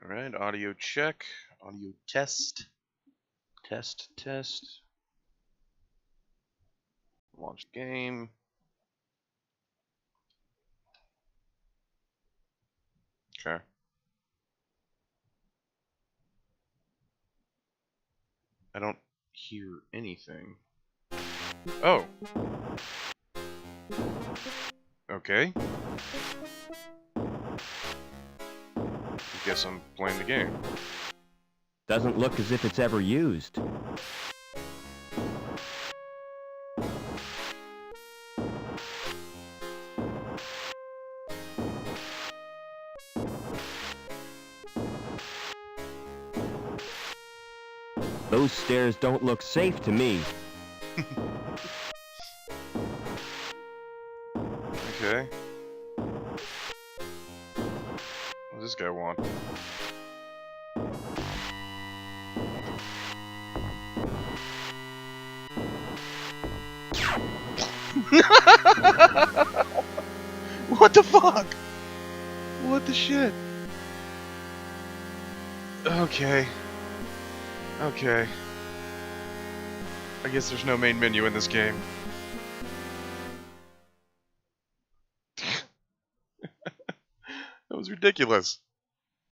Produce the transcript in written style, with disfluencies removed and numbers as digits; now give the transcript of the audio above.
Alright, audio check. Audio test. Test. Launch game. Okay. I don't hear anything. Oh! Okay. I guess I'm playing the game. Doesn't look as if it's ever used. Those stairs don't look safe to me. Okay. What does this guy want? What the fuck? What the shit? Okay. Okay. I guess there's no main menu in this game. That was ridiculous.